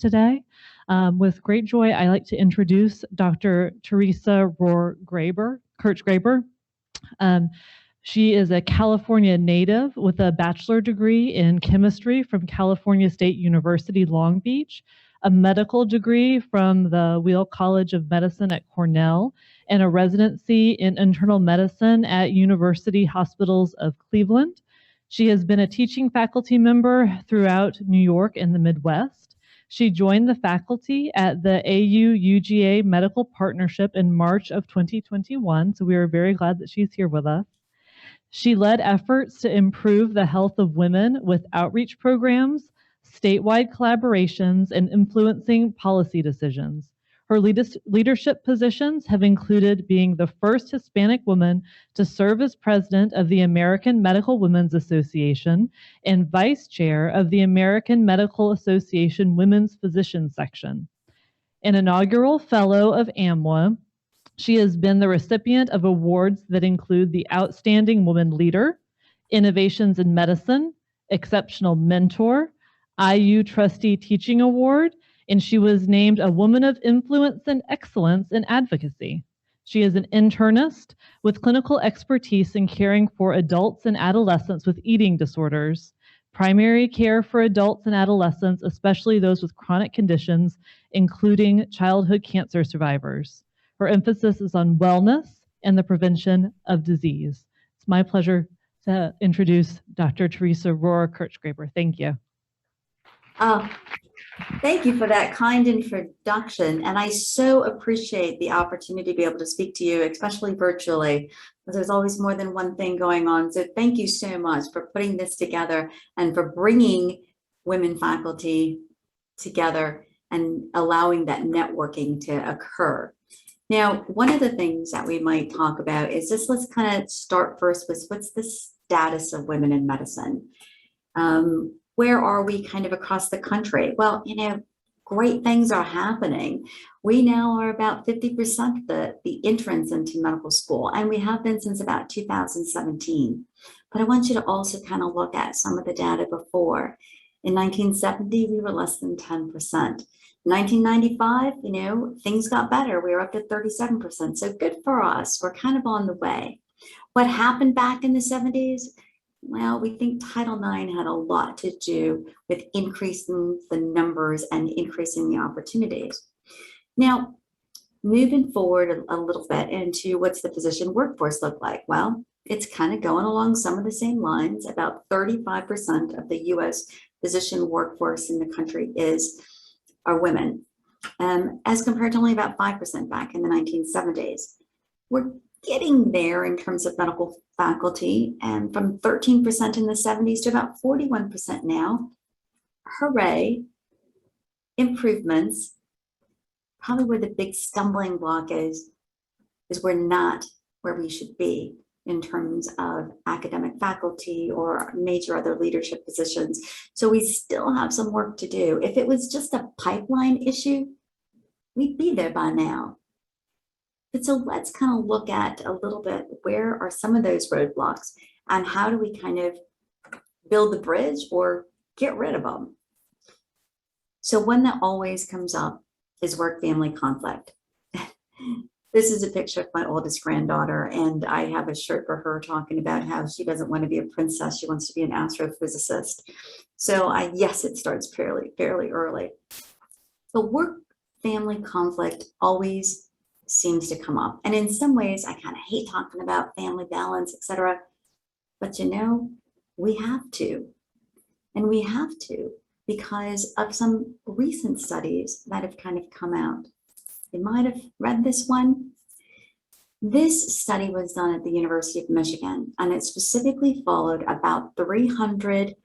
today. With great joy, I like to introduce Dr. Theresa Rohr Kirchgraber. Um, she is a California native with a bachelor degree in chemistry from California State University, Long Beach, a medical degree from the Weill College of Medicine at Cornell, and a residency in internal medicine at University Hospitals of Cleveland. She has been a teaching faculty member throughout New York and the Midwest. She joined the faculty at the AU-UGA Medical Partnership in March of 2021, so we are very glad that she's here with us. She led efforts to improve the health of women with outreach programs, statewide collaborations, and influencing policy decisions. Her leadership positions have included being the first Hispanic woman to serve as president of the American Medical Women's Association and vice chair of the American Medical Association Women's Physicians Section. An inaugural fellow of AMWA, she has been the recipient of awards that include the Outstanding Woman Leader, Innovations in Medicine, Exceptional Mentor, IU Trustee Teaching Award, and she was named a Woman of Influence and Excellence in Advocacy. She is an internist with clinical expertise in caring for adults and adolescents with eating disorders, primary care for adults and adolescents, especially those with chronic conditions, including childhood cancer survivors. Her emphasis is on wellness and the prevention of disease. It's my pleasure to introduce Dr. Theresa Rohr Kirchgraber. Thank you. Thank you for that kind introduction. And I so appreciate the opportunity to be able to speak to you, especially virtually, because there's always more than one thing going on. So thank you so much for putting this together and for bringing women faculty together and allowing that networking to occur. Now, one of the things that we might talk about is just, let's kind of start first with what's the status of women in medicine? Where are we kind of across the country? Well, you know, great things are happening. We now are about 50% the entrance into medical school, and we have been since about 2017. But I want you to also kind of look at some of the data before. In 1970, we were less than 10%. 1995, you know, things got better. We were up to 37%. So good for us. We're kind of on the way. What happened back in the 70s? Well, we think Title IX had a lot to do with increasing the numbers and increasing the opportunities. Now, moving forward a little bit into what's the physician workforce look like? Well, it's kind of going along some of the same lines. About 35% of the U.S. physician workforce in the country are women, as compared to only about 5% back in the 1970s. We're getting there in terms of medical faculty, and from 13% in the 70s to about 41% now. Hooray, improvements. Probably where the big stumbling block is we're not where we should be in terms of academic faculty or major other leadership positions. So we still have some work to do. If it was just a pipeline issue, we'd be there by now. But so let's kind of look at a little bit, where are some of those roadblocks and how do we kind of build the bridge or get rid of them? So one that always comes up is work-family conflict. This is a picture of my oldest granddaughter, and I have a shirt for her talking about how she doesn't want to be a princess, she wants to be an astrophysicist. So yes, it starts fairly early. The work-family conflict always seems to come up. And in some ways, I kind of hate talking about family balance, etc. But you know, we have to. And we have to because of some recent studies that have kind of come out. You might have read this one. This study was done at the University of Michigan, and it specifically followed about 300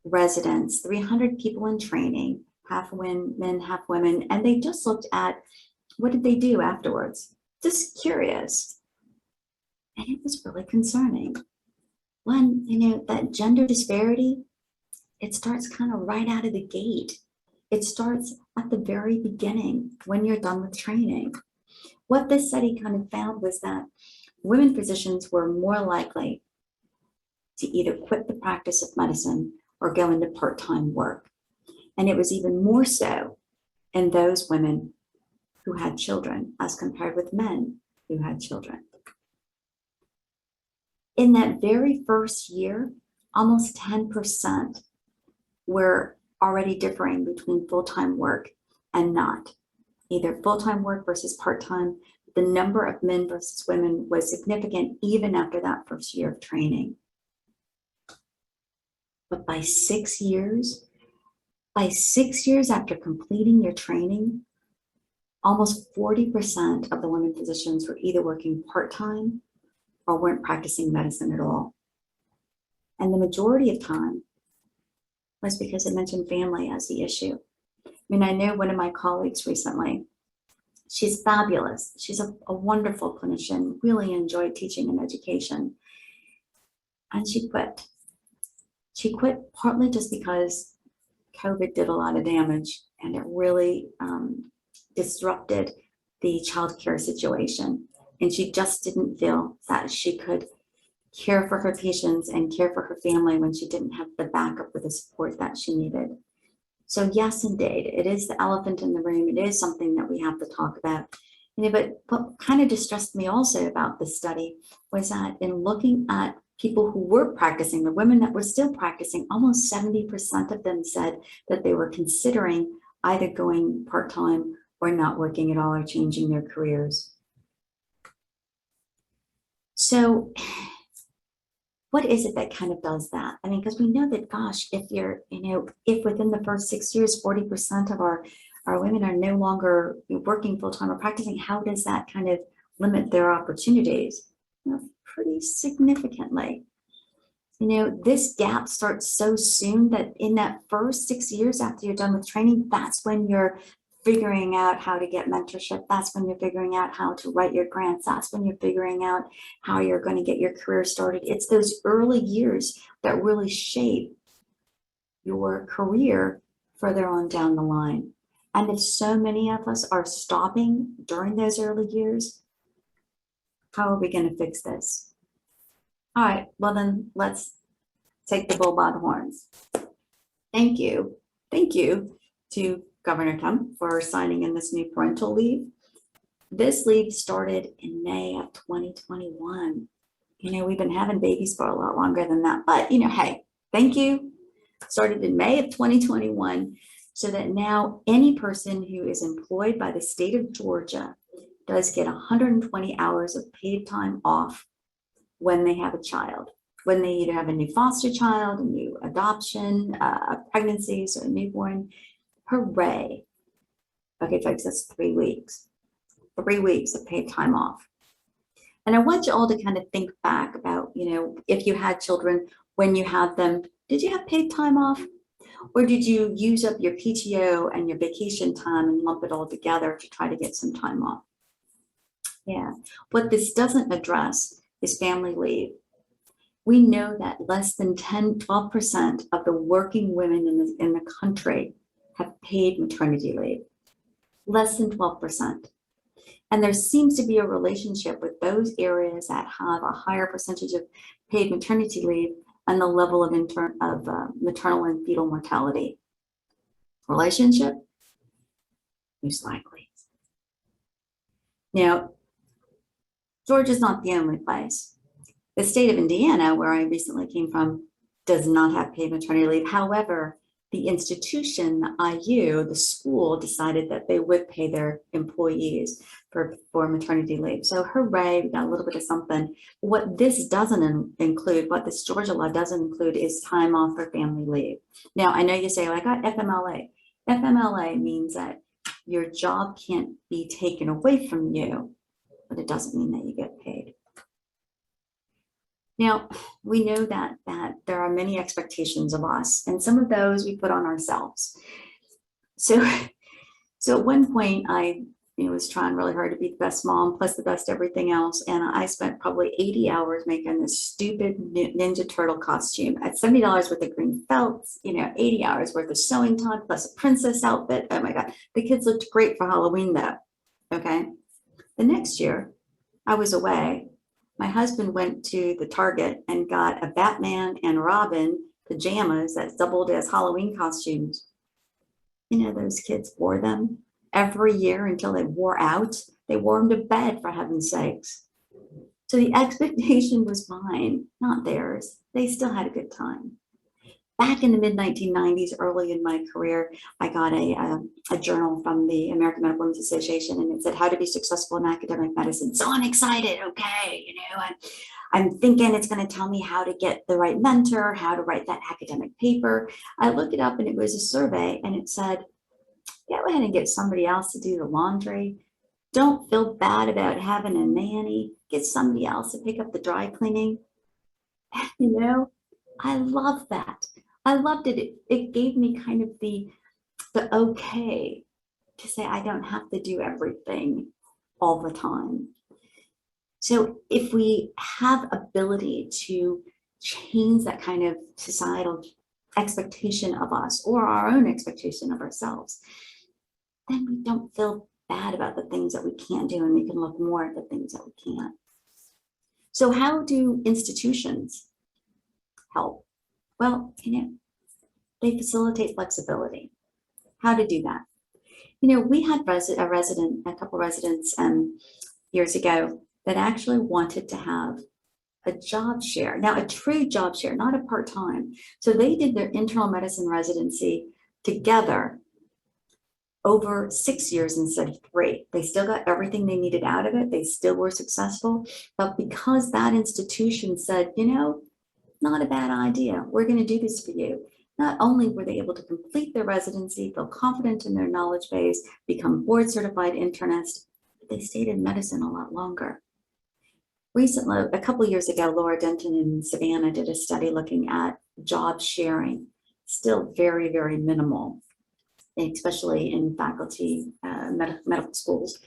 residents, 300 people in training, half men, half women, and they just looked at what did they do afterwards? Just curious. And it was really concerning. One, you know, that gender disparity, it starts kind of right out of the gate. It starts at the very beginning when you're done with training. What this study kind of found was that women physicians were more likely to either quit the practice of medicine or go into part-time work. And it was even more so and those women who had children as compared with men who had children. In that very first year, almost 10% were already differing between full-time work and not. Either full-time work versus part-time. The number of men versus women was significant even after that first year of training. But by 6 years after completing your training, almost 40% of the women physicians were either working part-time or weren't practicing medicine at all. And the majority of time was because I mentioned family as the issue. I mean, I know one of my colleagues recently, she's fabulous. She's a wonderful clinician, really enjoyed teaching and education. And she quit. She quit partly just because COVID did a lot of damage and it really disrupted the childcare situation. And she just didn't feel that she could care for her patients and care for her family when she didn't have the backup or the support that she needed. So yes, indeed, it is the elephant in the room. It is something that we have to talk about. But what kind of distressed me also about this study was that in looking at people who were practicing, the women that were still practicing, almost 70% of them said that they were considering either going part-time or not working at all or changing their careers. So what is it that kind of does that? I mean, because we know that, gosh, if you're, if within the first 6 years, 40% of our women are no longer working full-time or practicing, how does that kind of limit their opportunities? Pretty significantly. This gap starts so soon that in that first 6 years after you're done with training, that's when you're figuring out how to get mentorship. That's when you're figuring out how to write your grants. That's when you're figuring out how you're going to get your career started. It's those early years that really shape your career further on down the line. And if so many of us are stopping during those early years, how are we going to fix this? All right, well then let's take the bull by the horns. Thank you to Governor Kemp for signing in this new parental leave. This leave started in May of 2021. We've been having babies for a lot longer than that, but hey, thank you. Started in May of 2021, so that now any person who is employed by the state of Georgia does get 120 hours of paid time off when they have a child, when they either have a new foster child, a new adoption, a pregnancy, so a newborn. Hooray. Okay, folks, that's 3 weeks. 3 weeks of paid time off. And I want you all to kind of think back about, if you had children, when you had them, did you have paid time off? Or did you use up your PTO and your vacation time and lump it all together to try to get some time off? Yeah, what this doesn't address is family leave. We know that less than 12% of the working women in the country have paid maternity leave. Less than 12%. And there seems to be a relationship with those areas that have a higher percentage of paid maternity leave and the level of maternal and fetal mortality. Relationship? Most likely. Now, Georgia's not the only place. The state of Indiana, where I recently came from, does not have paid maternity leave. However, the institution, the IU, the school, decided that they would pay their employees for maternity leave. So hooray, we got a little bit of something. What this doesn't include, what this Georgia law doesn't include, is time off for family leave. Now, I know you say, I got FMLA. FMLA means that your job can't be taken away from you, but it doesn't mean that you get paid. Now, we know that there are many expectations of us, and some of those we put on ourselves. So at one point, I was trying really hard to be the best mom, plus the best everything else, and I spent probably 80 hours making this stupid Ninja Turtle costume at $70 worth of green felts, 80 hours worth of sewing time, plus a princess outfit. Oh my God, the kids looked great for Halloween though, okay? The next year, I was away. My husband went to the Target and got a Batman and Robin pajamas that doubled as Halloween costumes. Those kids wore them every year until they wore out. They wore them to bed, for heaven's sakes. So the expectation was mine, not theirs. They still had a good time. Back in the mid-1990s, early in my career, I got a journal from the American Medical Women's Association, and it said how to be successful in academic medicine. So I'm excited, okay, I'm thinking it's going to tell me how to get the right mentor, how to write that academic paper. I looked it up and it was a survey, and it said, go ahead and get somebody else to do the laundry. Don't feel bad about having a nanny. Get somebody else to pick up the dry cleaning. I love that. I loved it. It gave me kind of the okay to say I don't have to do everything all the time. So if we have ability to change that kind of societal expectation of us or our own expectation of ourselves, then we don't feel bad about the things that we can't do, and we can look more at the things that we can't. So how do institutions help? Well, they facilitate flexibility. How to do that? We had a couple residents years ago that actually wanted to have a job share. Now, a true job share, not a part-time. So they did their internal medicine residency together over 6 years instead of 3. They still got everything they needed out of it. They still were successful. But because that institution said, not a bad idea, we're going to do this for you. Not only were they able to complete their residency, feel confident in their knowledge base, become board certified internist, but they stayed in medicine a lot longer. Recently, a couple of years ago, Laura Denton in Savannah did a study looking at job sharing, still very, very minimal, especially in faculty medical schools.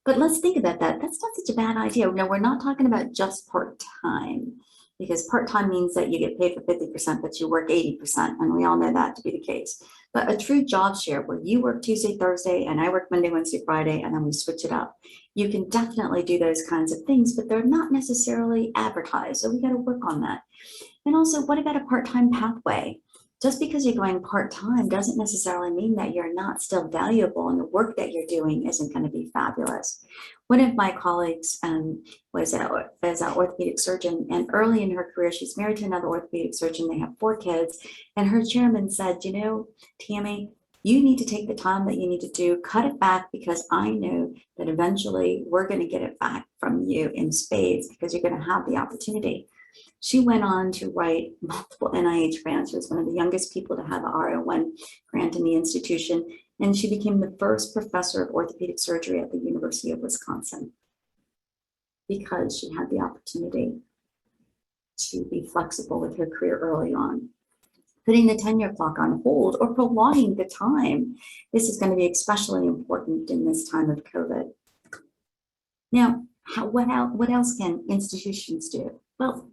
But let's think about that. That's not such a bad idea. No, we're not talking about just part-time, because part-time means that you get paid for 50%, but you work 80%, and we all know that to be the case. But a true job share where you work Tuesday, Thursday, and I work Monday, Wednesday, Friday, and then we switch it up. You can definitely do those kinds of things, but they're not necessarily advertised, so we got to work on that. And also, what about a part-time pathway? Just because you're going part-time doesn't necessarily mean that you're not still valuable and the work that you're doing isn't going to be fabulous. One of my colleagues was an orthopedic surgeon, and early in her career, she's married to another orthopedic surgeon. They have 4 kids, and her chairman said, Tammy, you need to take the time that you need to do, cut it back, because I know that eventually we're going to get it back from you in spades because you're going to have the opportunity. She went on to write multiple NIH grants. She was one of the youngest people to have an R01 grant in the institution, and she became the first professor of orthopedic surgery at the University of Wisconsin because she had the opportunity to be flexible with her career early on. Putting the tenure clock on hold or prolonging the time, this is going to be especially important in this time of COVID. Now, what else can institutions do? Well,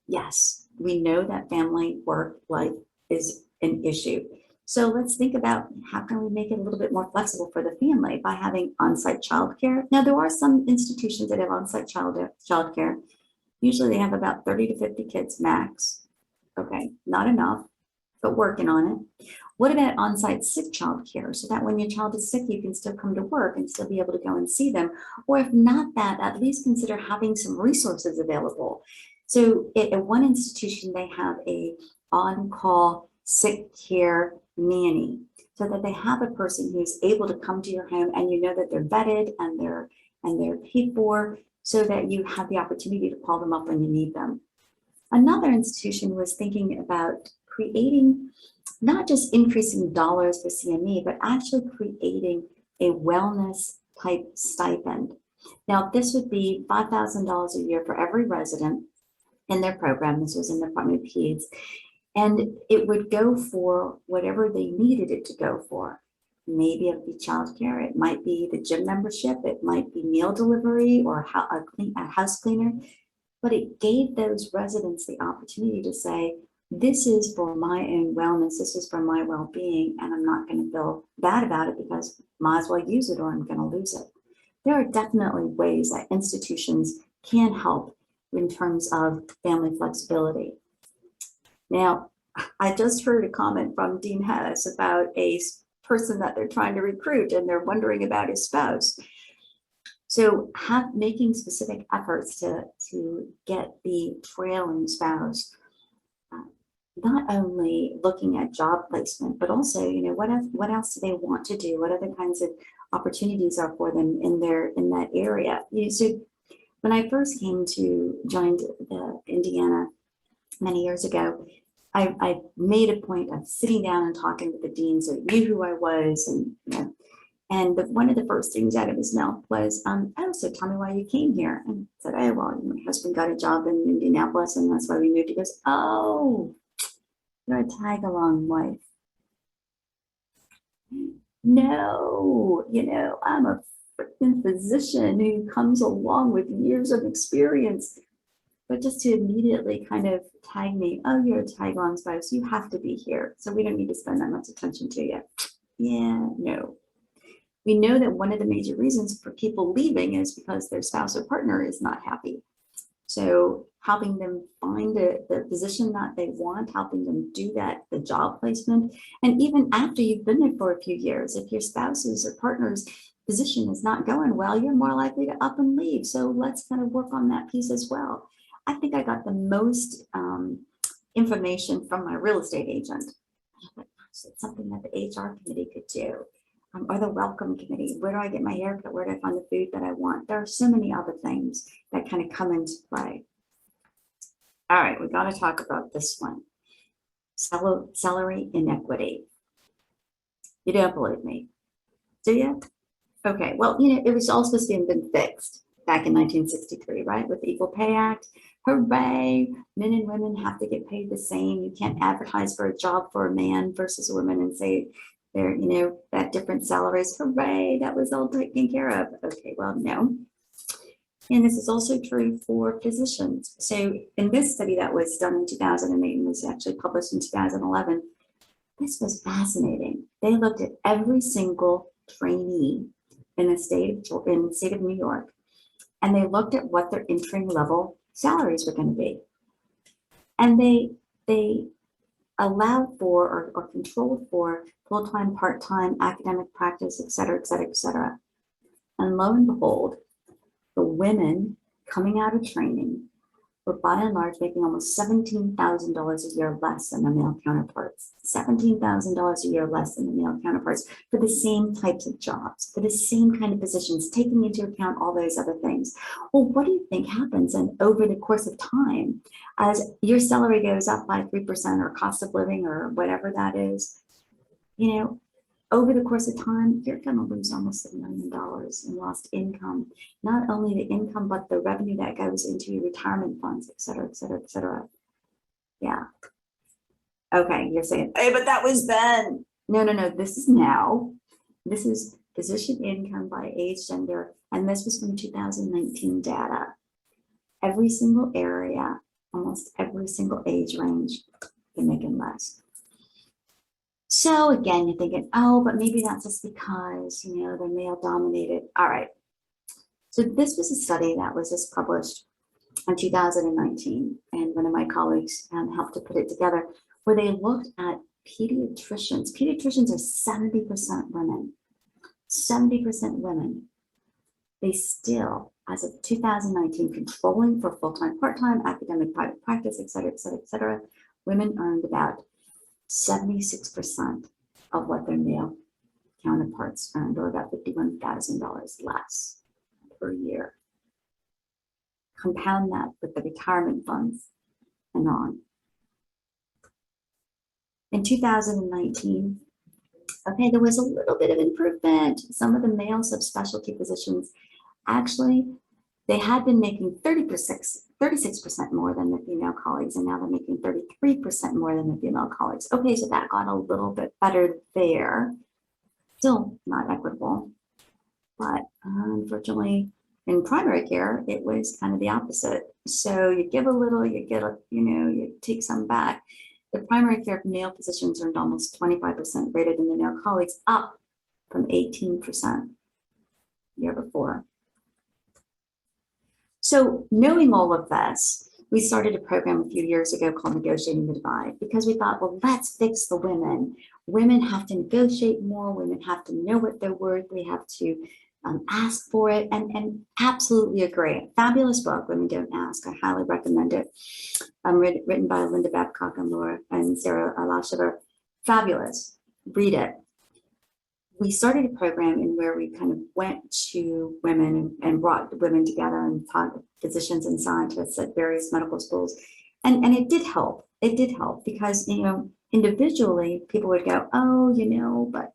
yes, we know that family work life is an issue. So let's think about how can we make it a little bit more flexible for the family by having on-site childcare. Now, there are some institutions that have on-site childcare. Usually they have about 30 to 50 kids max. Okay, not enough, but working on it. What about on-site sick childcare, so that when your child is sick, you can still come to work and still be able to go and see them? Or if not that, at least consider having some resources available. So at one institution, they have a on-call sick care nanny, so that they have a person who's able to come to your home, and that they're vetted and they're paid for, so that you have the opportunity to call them up when you need them. Another institution was thinking about creating, not just increasing dollars for CME, but actually creating a wellness type stipend. Now, this would be $5,000 a year for every resident in their program. This was in the Department of Peds, and it would go for whatever they needed it to go for. Maybe it would be childcare, it might be the gym membership, it might be meal delivery or a house cleaner, but it gave those residents the opportunity to say, this is for my own wellness, this is for my well-being, and I'm not going to feel bad about it because I might as well use it or I'm going to lose it. There are definitely ways that institutions can help in terms of family flexibility. Now, I just heard a comment from Dean Hess about a person that they're trying to recruit and they're wondering about his spouse. So making specific efforts to get the trailing spouse, not only looking at job placement, but also, what else do they want to do? What other kinds of opportunities are for them in that area? So when I first joined the Indiana many years ago, I made a point of sitting down and talking with the dean, so he knew who I was, and one of the first things out of his mouth was, "Oh, so tell me why you came here." And I said, "Oh, well, my husband got a job in Indianapolis, and that's why we moved." He goes, "Oh, you're a tag-along wife." No, I'm a freaking physician who comes along with years of experience. But just to immediately kind of tag me, "Oh, you're a tag-along spouse, you have to be here, so we don't need to spend that much attention to you." Yeah, no. We know that one of the major reasons for people leaving is because their spouse or partner is not happy. So helping them find the position that they want, helping them do that, the job placement, and even after you've been there for a few years, if your spouse's or partner's position is not going well, you're more likely to up and leave. So let's kind of work on that piece as well. I think I got the most information from my real estate agent. It's something that the HR committee could do, or the welcome committee. Where do I get my haircut? Where do I find the food that I want? There are so many other things that kind of come into play. All right, we got to talk about this one. Salary inequity. You don't believe me, do you? Okay, well, it was all supposed to have been fixed back in 1963, right? With the Equal Pay Act. Hooray, men and women have to get paid the same. You can't advertise for a job for a man versus a woman and say they're, at different salaries. Hooray, that was all taken care of. Okay, well, no. And this is also true for physicians. So in this study that was done in 2008 and was actually published in 2011, this was fascinating. They looked at every single trainee in the state of New York, and they looked at what their entry level salaries were going to be. And they allowed for or controlled for full-time, part-time, academic practice, et cetera, et cetera, et cetera. And lo and behold, the women coming out of training were by and large making almost $17,000 a year less than their male counterparts. $17,000 a year less than the male counterparts for the same types of jobs, for the same kind of positions, taking into account all those other things. Well, what do you think happens? And over the course of time, as your salary goes up by 3% or cost of living or whatever that is, over the course of time, you're going to lose almost $1 million in lost income. Not only the income, but the revenue that goes into your retirement funds, et cetera, et cetera, et cetera. Yeah. Okay, you're saying, "Hey, but that was then." No, this is now. This is physician income by age, gender, and this was from 2019 data. Every single area, almost every single age range, they're making less. So again, you're thinking, "Oh, but maybe that's just because, they're male dominated." All right. So this was a study that was just published in 2019, and one of my colleagues helped to put it together, where they looked at pediatricians. Pediatricians are 70% women. 70% women. They still, as of 2019, controlling for full-time, part-time, academic, private practice, et cetera, et cetera, et cetera, women earned about 76% of what their male counterparts earned, or about $51,000 less per year. Compound that with the retirement funds and on. In 2019, okay, there was a little bit of improvement. Some of the male subspecialty physicians, actually, they had been making 36% more than the female colleagues, and now they're making 33% more than the female colleagues. Okay, so that got a little bit better there. Still not equitable, but unfortunately, in primary care, it was kind of the opposite. So you give a little, you get you take some back. The primary care male physicians earned almost 25% greater than the male colleagues, up from 18% the year before. So knowing all of this, we started a program a few years ago called Negotiating the Divide, because we thought, well, let's fix the women. Women have to negotiate more. Women have to know what they're worth. They have to ask for it, and absolutely agree. Fabulous book, Women Don't Ask. I highly recommend it. Written by Linda Babcock and Laura and Sarah Lashever. Fabulous. Read it. We started a program in where we kind of went to women and brought the women together and taught physicians and scientists at various medical schools. And it did help. It did help because, you know, individually people would go, oh, you know, but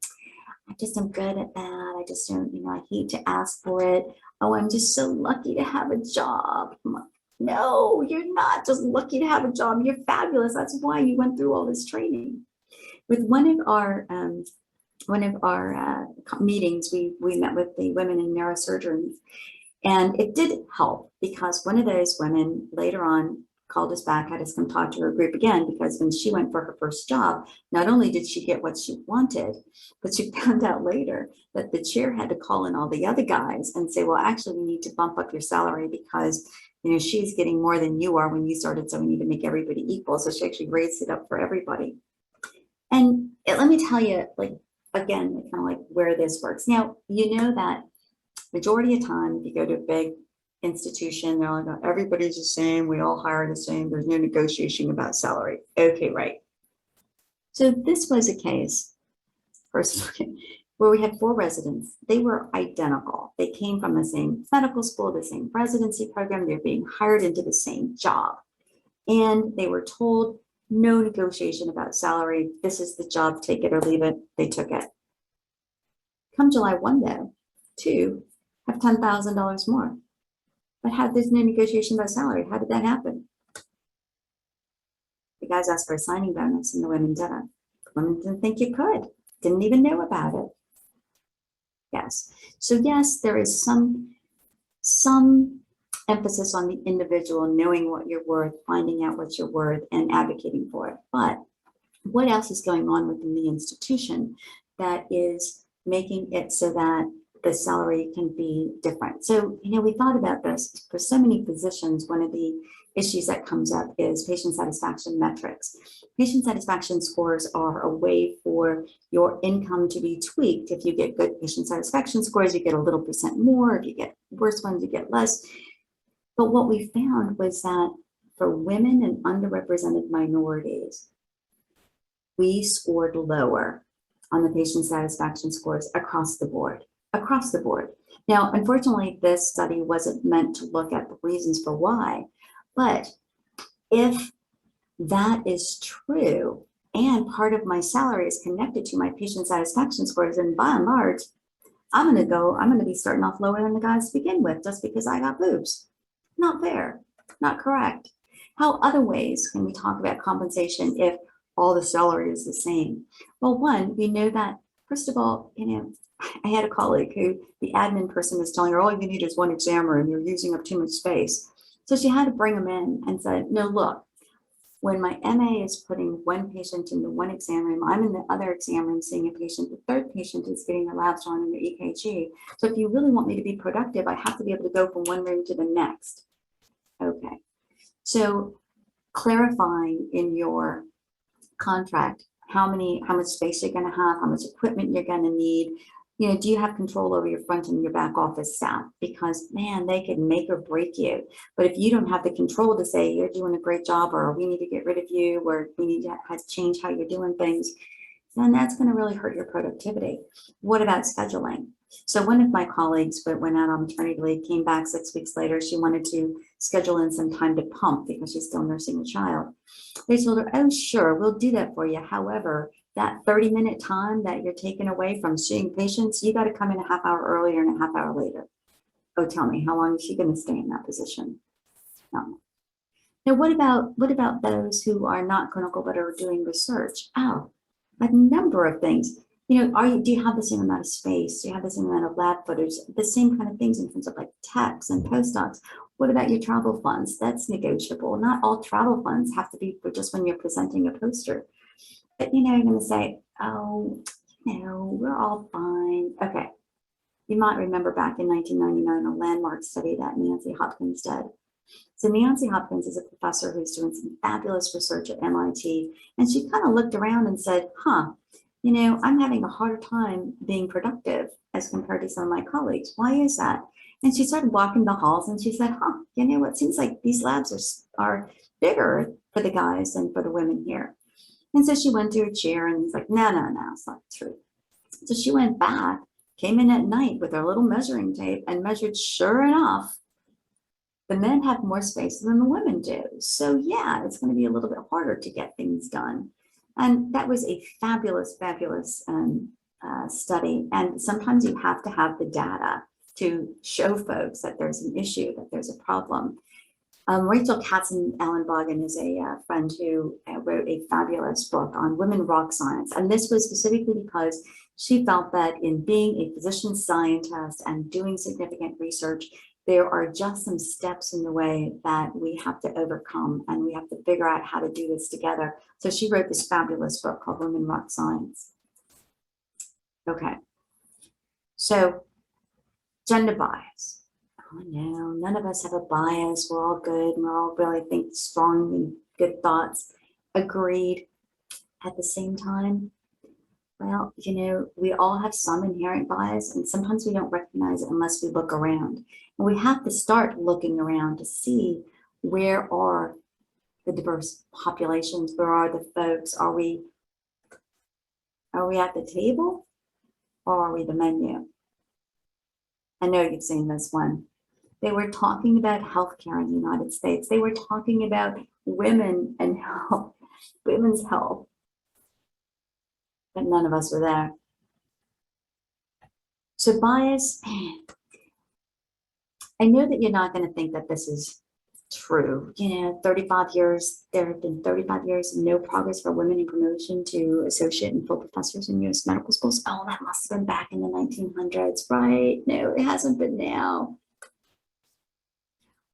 I just am good at that. I just don't, you know, I hate to ask for it. Oh, I'm just so lucky to have a job. I'm like, no, you're not just lucky to have a job. You're fabulous. That's why you went through all this training. With one of our meetings, we met with the women in neurosurgery, and it did help because one of those women later on called us back, had us come talk to her group again, because when she went for her first job, not only did she get what she wanted, but she found out later that the chair had to call in all the other guys and say, well, actually, we need to bump up your salary because, you know, she's getting more than you are when you started, so we need to make everybody equal. So she actually raised it up for everybody. And let me tell you, like, again, kind of like where this works. Now, you know that majority of time, if you go to a big institution, they're like, everybody's the same, we all hire the same, there's no negotiation about salary. Okay, right. So this was a case, first, where we had 4 residents. They were identical. They came from the same medical school, the same residency program, they're being hired into the same job. And they were told, no negotiation about salary. This is the job, take it or leave it. They took it. Come July 1, though, 2 have $10,000 more. But there's no negotiation about salary. How did that happen? The guys asked for a signing bonus and the women didn't. The women didn't think you could, didn't even know about it. Yes. So yes, there is some emphasis on the individual knowing what you're worth, finding out what you're worth, and advocating for it. But what else is going on within the institution that is making it so that the salary can be different? So, you know, we thought about this for so many physicians. One of the issues that comes up is patient satisfaction metrics. Patient satisfaction scores are a way for your income to be tweaked. If you get good patient satisfaction scores, you get a little % more. If you get worse ones, you get less. But what we found was that for women and underrepresented minorities, we scored lower on the patient satisfaction scores across the board. Across the board. Now, unfortunately, this study wasn't meant to look at the reasons for why, but if that is true and part of my salary is connected to my patient satisfaction scores, then by and large, I'm going to be starting off lower than the guys to begin with just because I got boobs. Not fair, not correct. How other ways can we talk about compensation if all the salary is the same? Well, one, we know that, first of all, you know, I had a colleague who the admin person was telling her, all you need is one examiner and you're using up too much space. So she had to bring him in and said, no, look, when my MA is putting one patient into one exam room, I'm in the other exam room seeing a patient. The third patient is getting their labs drawn in their EKG. So if you really want me to be productive, I have to be able to go from one room to the next. Okay. So clarifying in your contract how much space you're going to have, how much equipment you're going to need. You know, do you have control over your front and your back office staff? Because man, they can make or break you. But if you don't have the control to say you're doing a great job, or we need to get rid of you, or we need to change how you're doing things, then that's going to really hurt your productivity. What about scheduling? So one of my colleagues went out on maternity leave, came back 6 weeks later. She wanted to schedule in some time to pump because she's still nursing a child. They told her, oh, sure, we'll do that for you. However, that 30-minute time that you're taking away from seeing patients, you got to come in a half hour earlier and a half hour later. Oh, tell me, how long is she going to stay in that position? No. Now, what about those who are not clinical but are doing research? Oh, a number of things. You know, do you have the same amount of space? Do you have the same amount of lab footage? The same kind of things in terms of like techs and postdocs. What about your travel funds? That's negotiable. Not all travel funds have to be for just when you're presenting a poster. But you know, you're going to say, oh, you know, we're all fine. Okay. You might remember back in 1999, a landmark study that Nancy Hopkins did. So Nancy Hopkins is a professor who's doing some fabulous research at MIT, and she kind of looked around and said, huh, you know, I'm having a harder time being productive as compared to some of my colleagues. Why is that? And she started walking the halls and she said, huh, you know, it seems like these labs are bigger for the guys than for the women here. And so she went to her chair and was like, no, no, no, it's not true. So she went back, came in at night with her little measuring tape and measured, sure enough, the men have more space than the women do. So yeah, it's going to be a little bit harder to get things done. And that was a fabulous, fabulous study. And sometimes you have to have the data to show folks that there's an issue, that there's a problem. Rachel Katzenellenbogen is a friend who wrote a fabulous book on women rock science. And this was specifically because she felt that in being a physician scientist and doing significant research, there are just some steps in the way that we have to overcome, and we have to figure out how to do this together. So she wrote this fabulous book called Women Rock Science. Okay, so gender bias. Oh no, none of us have a bias. We're all good. We're all really think strong and good thoughts. Agreed. At the same time, well, you know, we all have some inherent bias, and sometimes we don't recognize it unless we look around. And we have to start looking around to see where are the diverse populations, where are the folks, are we at the table or are we the menu? I know you've seen this one. They were talking about healthcare in the United States. They were talking about women and health, women's health, but none of us were there. So bias, I know that you're not going to think that this is true. You know, 35 years, there have been 35 years, no progress for women in promotion to associate and full professors in US medical schools. Oh, that must have been back in the 1900s, right? No, it hasn't been now.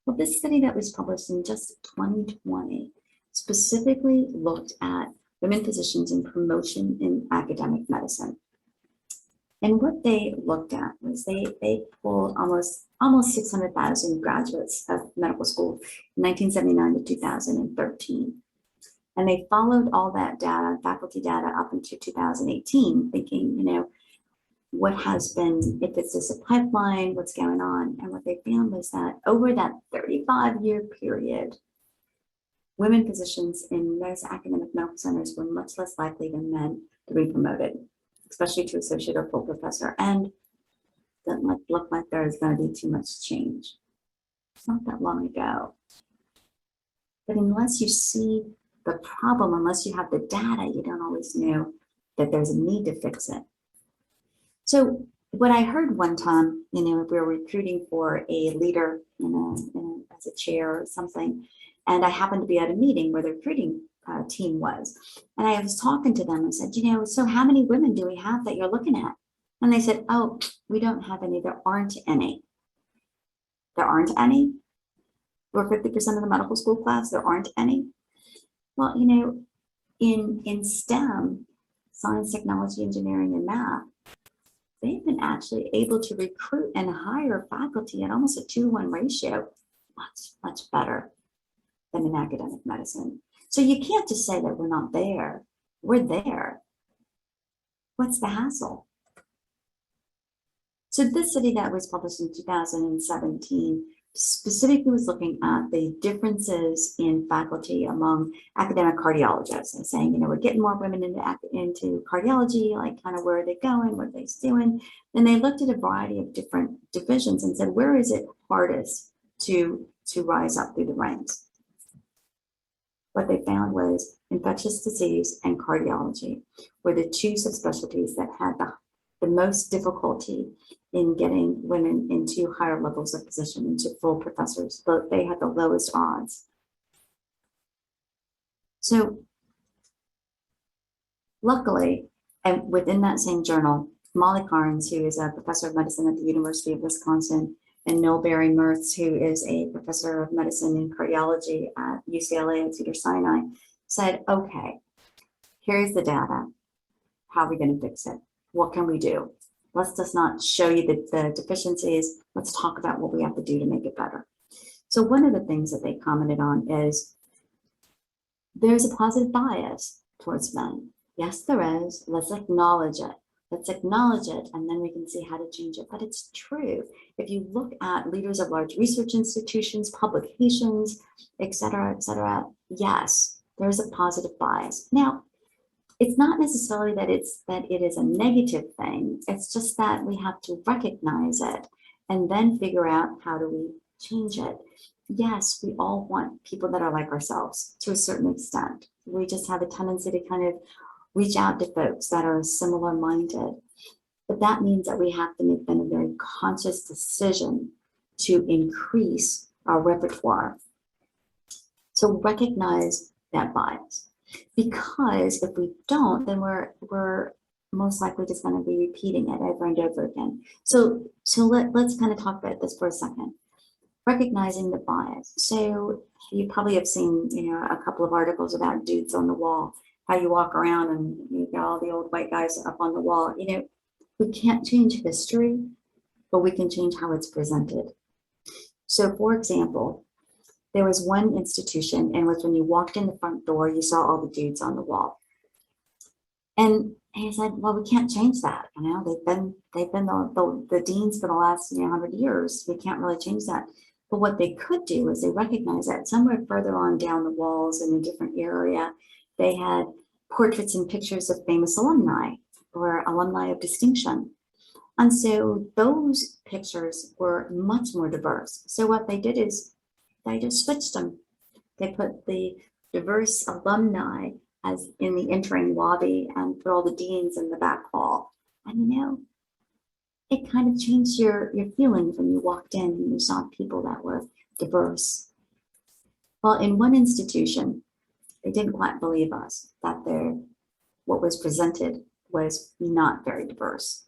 Well, this study that was published in just 2020 specifically looked at women physicians in promotion in academic medicine. And what they looked at was they pulled almost 600,000 graduates of medical school in 1979 to 2013. And they followed all that data, faculty data, up into 2018, thinking, you know, what has been, if it's just a pipeline, what's going on? And what they found was that over that 35-year period, women physicians in most academic medical centers were much less likely than men to be promoted, especially to associate or full professor, and doesn't look like there's going to be too much change. It's not that long ago. But unless you see the problem, unless you have the data, you don't always know that there's a need to fix it. So what I heard one time, you know, we were recruiting for a leader as a chair or something, and I happened to be at a meeting where the recruiting team was. And I was talking to them and said, you know, so how many women do we have that you're looking at? And they said, oh, we don't have any. There aren't any. There aren't any? We're 50% of the medical school class. There aren't any? Well, you know, in STEM, science, technology, engineering, and math, they've been actually able to recruit and hire faculty at almost a 2-to-1 ratio, much better than in academic medicine. So you can't just say that we're not there. We're there. What's the hassle? So this study that was published in 2017 specifically was looking at the differences in faculty among academic cardiologists and saying, you know, we're getting more women into cardiology, like kind of where are they going, what are they doing? And they looked at a variety of different divisions and said, where is it hardest to rise up through the ranks? What they found was infectious disease and cardiology were the two subspecialties that had the most difficulty in getting women into higher levels of position, into full professors, but they had the lowest odds. So luckily, and within that same journal, Molly Carnes, who is a professor of medicine at the University of Wisconsin, and Milbury Mertz, who is a professor of medicine and cardiology at UCLA at Cedars-Sinai, said, okay, here's the data. How are we going to fix it? What can we do? Let's just not show you the deficiencies. Let's talk about what we have to do to make it better. So one of the things that they commented on is there's a positive bias towards men. Yes, there is. Let's acknowledge it. Let's acknowledge it, and then we can see how to change it. But it's true. If you look at leaders of large research institutions, publications, et cetera, yes, there's a positive bias. Now, it's not necessarily that it is a negative thing. It's just that we have to recognize it and then figure out how do we change it. Yes, we all want people that are like ourselves to a certain extent. We just have a tendency to kind of reach out to folks that are similar minded. But that means that we have to make then a very conscious decision to increase our repertoire. So recognize that bias. Because if we don't, then we're most likely just going to be repeating it over and over again. So let's kind of talk about this for a second. Recognizing the bias. So you probably have seen, a couple of articles about dudes on the wall, how you walk around and you got all the old white guys up on the wall. We can't change history, but we can change how it's presented. So for example, there was one institution in which when you walked in the front door, you saw all the dudes on the wall. And he said, well, we can't change that. They've been the deans for the last 100 years. We can't really change that. But what they could do is they recognize that somewhere further on down the walls in a different area, they had portraits and pictures of famous alumni or alumni of distinction. And so those pictures were much more diverse. So what they did is they just switched them. They put the diverse alumni as in the entering lobby and put all the deans in the back hall. And it kind of changed your feelings when you walked in and you saw people that were diverse. Well, in one institution, they didn't quite believe us that what was presented was not very diverse.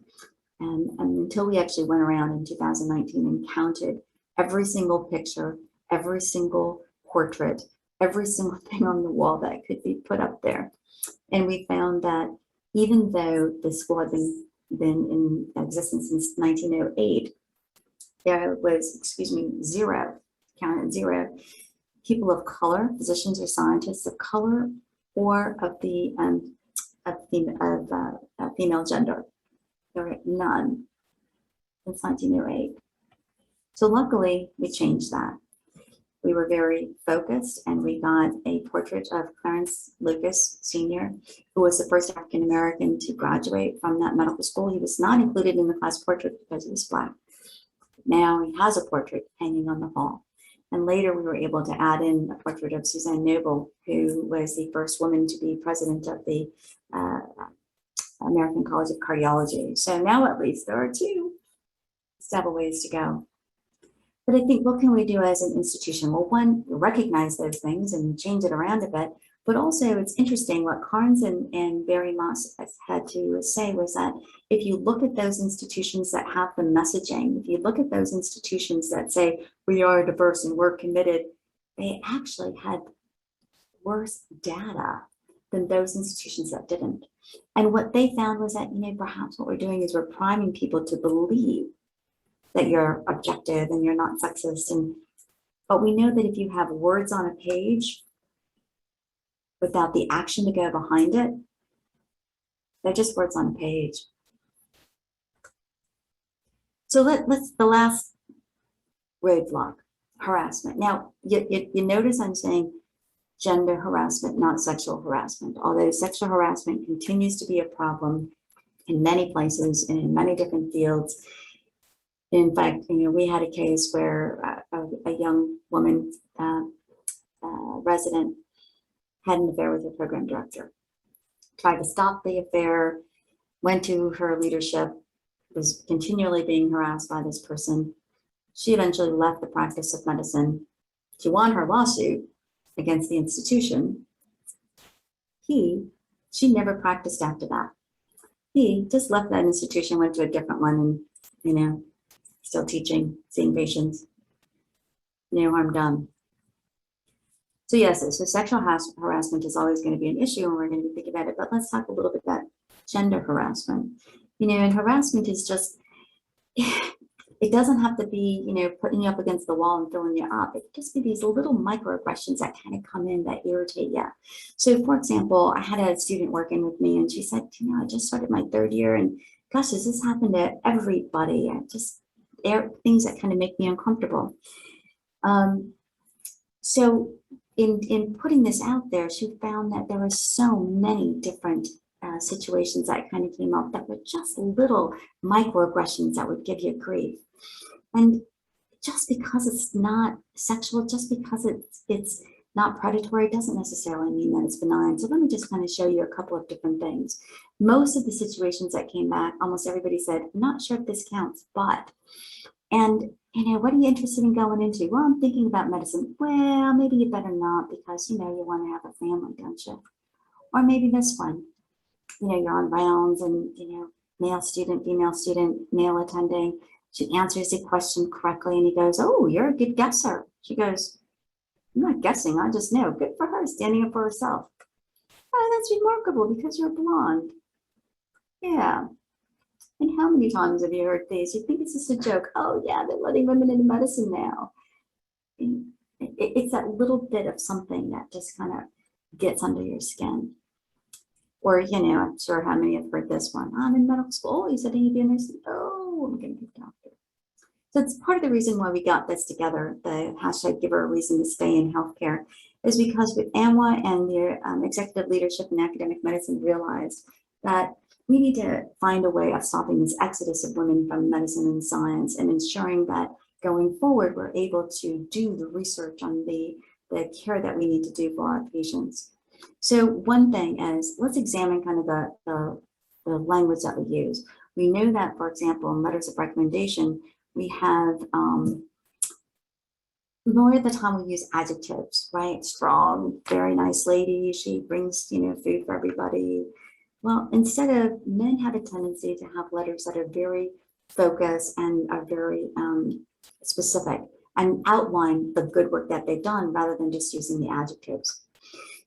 And until we actually went around in 2019 and counted every single picture, every single portrait, every single thing on the wall that could be put up there. And we found that even though the school had been in existence since 1908, there was, zero people of color, physicians or scientists of color, or of the female gender. There were none since 1908. So luckily, we changed that. We were very focused, and we got a portrait of Clarence Lucas Sr., who was the first African-American to graduate from that medical school. He was not included in the class portrait because he was Black. Now he has a portrait hanging on the wall. And later we were able to add in a portrait of Suzanne Noble, who was the first woman to be president of the American College of Cardiology. So now at least there are two. Still have a ways to go. But I think, what can we do as an institution? Well, one, recognize those things and change it around a bit. But also, it's interesting what Carnes and Barry Moss had to say was that if you look at those institutions that have the messaging, if you look at those institutions that say we are diverse and we're committed, they actually had worse data than those institutions that didn't. And what they found was that, perhaps what we're doing is we're priming people to believe that you're objective and you're not sexist. But we know that if you have words on a page without the action to go behind it, they're just words on a page. So let's the last roadblock, harassment. Now, you notice I'm saying gender harassment, not sexual harassment, although sexual harassment continues to be a problem in many places and in many different fields. In fact, we had a case where a young woman, resident, had an affair with her program director, tried to stop the affair, went to her leadership, was continually being harassed by this person. She eventually left the practice of medicine. She won her lawsuit against the institution. She never practiced after that. He just left that institution, went to a different one, and, still teaching, seeing patients. No harm done. So yes, so sexual harassment is always going to be an issue, and we're going to be thinking about it. But let's talk a little bit about gender harassment. And harassment is just, It doesn't have to be, putting you up against the wall and filling you up. It could just be these little microaggressions that kind of come in that irritate you. So for example, I had a student working with me and she said, I just started my third year and gosh, does this happen to everybody? Things that kind of make me uncomfortable. So in putting this out there, she found that there were so many different situations that kind of came up that were just little microaggressions that would give you grief. And just because it's not sexual, just because it's not predatory, doesn't necessarily mean that it's benign. So let me just kind of show you a couple of different things. Most of the situations that came back, almost everybody said, I'm not sure if this counts, but, and what are you interested in going into? Well, I'm thinking about medicine. Well, maybe you better not because, you want to have a family, don't you? Or maybe this one, you're on rounds and, male student, female student, male attending. She answers the question correctly and he goes, oh, you're a good guesser. She goes, I'm not guessing, I just know. Good for her, standing up for herself. Oh, that's remarkable because you're blonde. Yeah. And how many times have you heard these? You think it's just a joke. Oh yeah, they're letting women into medicine now. It's that little bit of something that just kind of gets under your skin. Or, I'm sure how many have heard this one. I'm in medical school. You said you be a nurse. Oh, I'm going to be a doctor. So it's part of the reason why we got this together, the hashtag give her a reason to stay in healthcare, is because with AMWA and their executive leadership in academic medicine realized that we need to find a way of stopping this exodus of women from medicine and science and ensuring that going forward, we're able to do the research on the care that we need to do for our patients. So one thing is, let's examine kind of the language that we use. We know that, for example, in letters of recommendation, we have more of the time we use adjectives, right? Strong, very nice lady. She brings, food for everybody. Well, instead of, men have a tendency to have letters that are very focused and are very specific and outline the good work that they've done rather than just using the adjectives.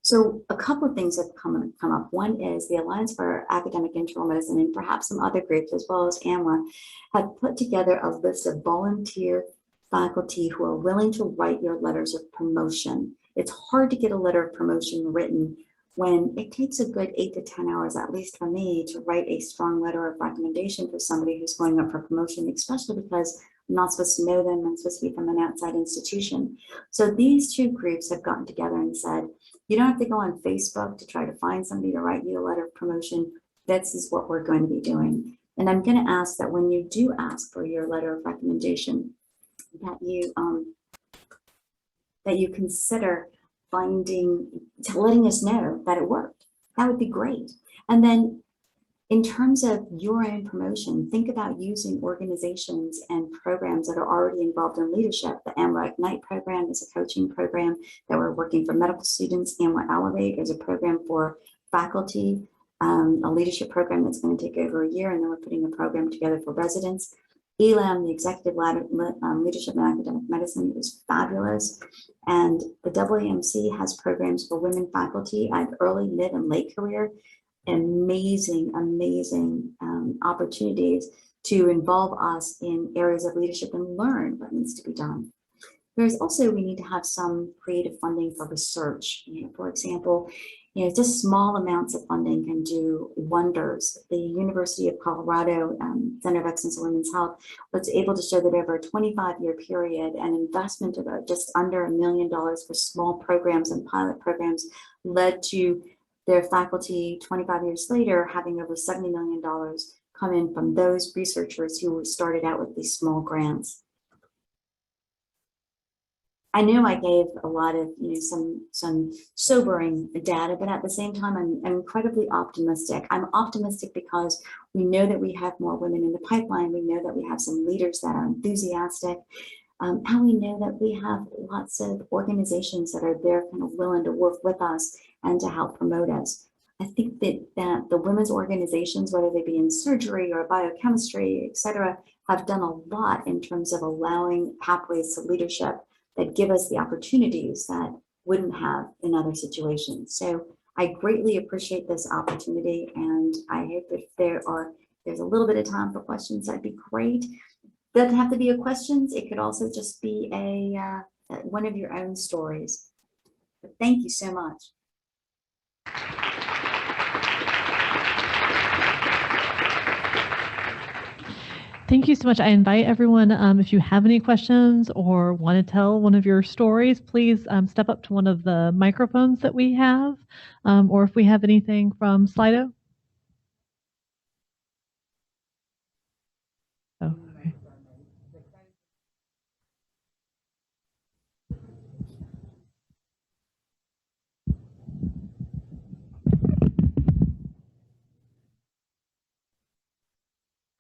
So a couple of things have come up. One is the Alliance for Academic Internal Medicine and perhaps some other groups as well as AMWA have put together a list of volunteer faculty who are willing to write your letters of promotion. It's hard to get a letter of promotion written when it takes a good 8 to 10 hours, at least for me, to write a strong letter of recommendation for somebody who's going up for promotion, especially because I'm not supposed to know them. I'm supposed to be from an outside institution. So these two groups have gotten together and said, you don't have to go on Facebook to try to find somebody to write you a letter of promotion. This is what we're going to be doing. And I'm going to ask that when you do ask for your letter of recommendation, that you consider letting us know that it worked. That would be great. And then in terms of your own promotion, think about using organizations and programs that are already involved in leadership. The AMWA Ignite program is a coaching program that we're working for medical students. AMWA Elevate is a program for faculty, a leadership program that's going to take over a year, and then we're putting a program together for residents. ELAM, the Executive Leadership in Academic Medicine, is fabulous. And the AAMC has programs for women faculty at early, mid, and late career. Amazing opportunities to involve us in areas of leadership and learn what needs to be done. There's also, we need to have some creative funding for research. For example, just small amounts of funding can do wonders. The University of Colorado Center of Excellence in Women's Health was able to show that over a 25-year period, an investment of just under $1 million for small programs and pilot programs led to their faculty 25 years later having over $70 million come in from those researchers who started out with these small grants. I know I gave a lot of some sobering data, but at the same time, I'm incredibly optimistic. I'm optimistic because we know that we have more women in the pipeline. We know that we have some leaders that are enthusiastic. And we know that we have lots of organizations that are there kind of willing to work with us and to help promote us. I think that the women's organizations, whether they be in surgery or biochemistry, et cetera, have done a lot in terms of allowing pathways to leadership that give us the opportunities that wouldn't have in other situations. So I greatly appreciate this opportunity, and I hope if there's a little bit of time for questions, that'd be great. Doesn't have to be a questions. It could also just be one of your own stories. But thank you so much. Thank you so much. I invite everyone, if you have any questions or want to tell one of your stories, please step up to one of the microphones that we have, or if we have anything from Slido. Oh, okay.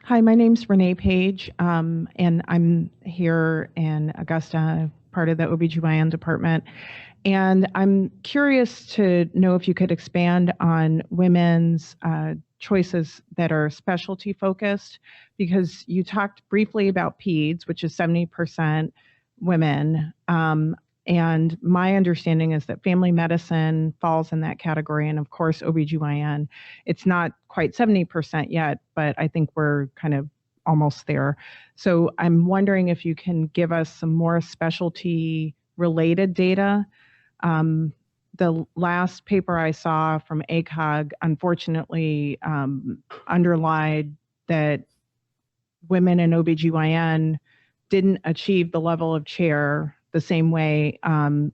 Hi, my name's Renee Page, and I'm here in Augusta, part of the OBGYN department. And I'm curious to know if you could expand on women's choices that are specialty focused, because you talked briefly about peds, which is 70% women. And my understanding is that family medicine falls in that category. And of course, OBGYN, it's not quite 70% yet, but I think we're kind of almost there. So I'm wondering if you can give us some more specialty related data. The last paper I saw from ACOG, unfortunately, underlined that women in OBGYN didn't achieve the level of chair the same way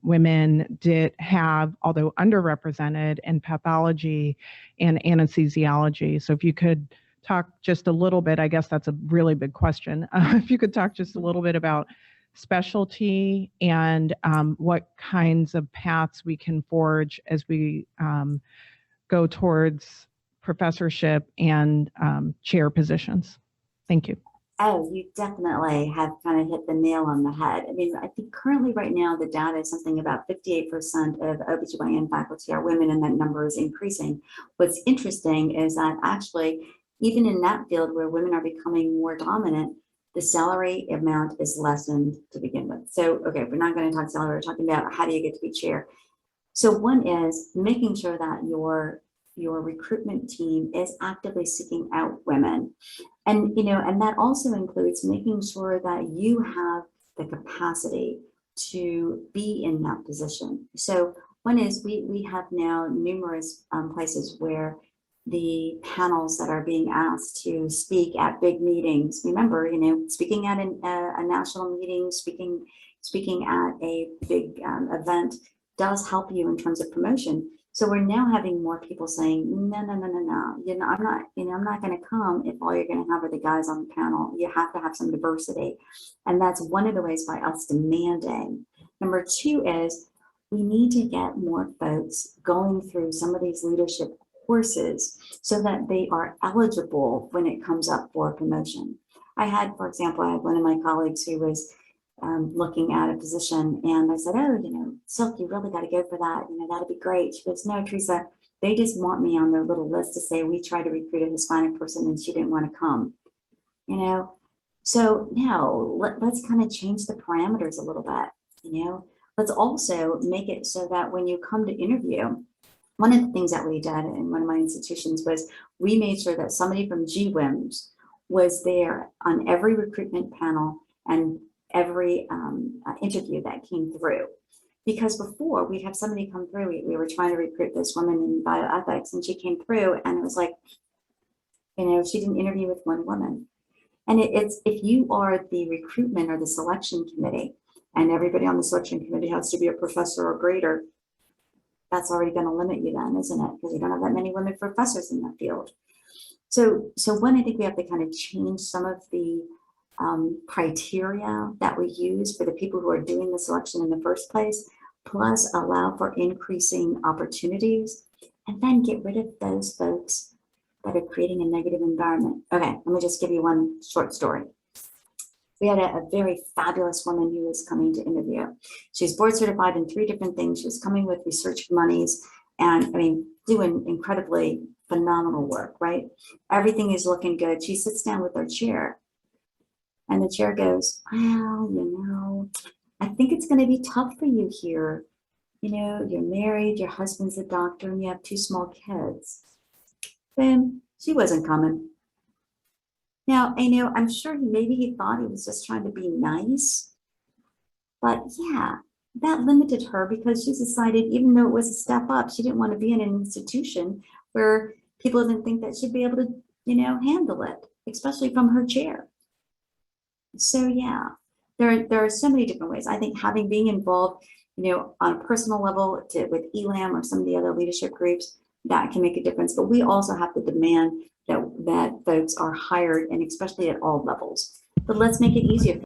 women did have, although underrepresented in pathology and anesthesiology. So if you could talk just a little bit, I guess that's a really big question. If you could talk just a little bit about specialty and what kinds of paths we can forge as we go towards professorship and chair positions. Thank you. Oh, you definitely have kind of hit the nail on the head. I mean, I think currently right now the data is something about 58% of OBGYN faculty are women, and that number is increasing. What's interesting is that actually, even in that field where women are becoming more dominant, the salary amount is lessened to begin with. So, okay, we're not going to talk salary, we're talking about how do you get to be chair. So one is making sure that your recruitment team is actively seeking out women. And, and that also includes making sure that you have the capacity to be in that position. So one is we have now numerous places where the panels that are being asked to speak at big meetings. Remember, speaking at a national meeting, speaking at a big event does help you in terms of promotion. So we're now having more people saying, no, I'm not going to come if all you're going to have are the guys on the panel. You have to have some diversity. And that's one of the ways by us demanding. Number two is we need to get more folks going through some of these leadership courses so that they are eligible when it comes up for promotion. For example, I had one of my colleagues who was looking at a position, and I said, oh, Silk, you really got to go for that. That'd be great. She goes, no, Theresa, they just want me on their little list to say we tried to recruit a Hispanic person and she didn't want to come. So now let's kind of change the parameters a little bit. Let's also make it so that when you come to interview, one of the things that we did in one of my institutions was we made sure that somebody from GWIMS was there on every recruitment panel and every interview that came through. Because before we'd have somebody come through, we were trying to recruit this woman in bioethics, and she came through and it was like, she didn't interview with one woman. And it's if you are the recruitment or the selection committee and everybody on the selection committee has to be a professor or greater, that's already going to limit you then, isn't it? Because you don't have that many women professors in that field. So one, I think we have to kind of change some of the criteria that we use for the people who are doing the selection in the first place, plus allow for increasing opportunities, and then get rid of those folks that are creating a negative environment. Okay, let me just give you one short story. We had a very fabulous woman who was coming to interview. She's board certified in 3 different things. She was coming with research monies and doing incredibly phenomenal work, right? Everything is looking good. She sits down with her chair and the chair goes, well, I think it's going to be tough for you here. You're married, your husband's a doctor, and you have 2 small kids. Then she wasn't coming. Now, I know, I'm sure maybe he thought he was just trying to be nice, but yeah, that limited her because she decided, even though it was a step up, she didn't want to be in an institution where people didn't think that she'd be able to, handle it, especially from her chair. So yeah, there are so many different ways. I think being involved, on a personal level with ELAM or some of the other leadership groups, that can make a difference. But we also have to demand that folks are hired, and especially at all levels. But let's make it easier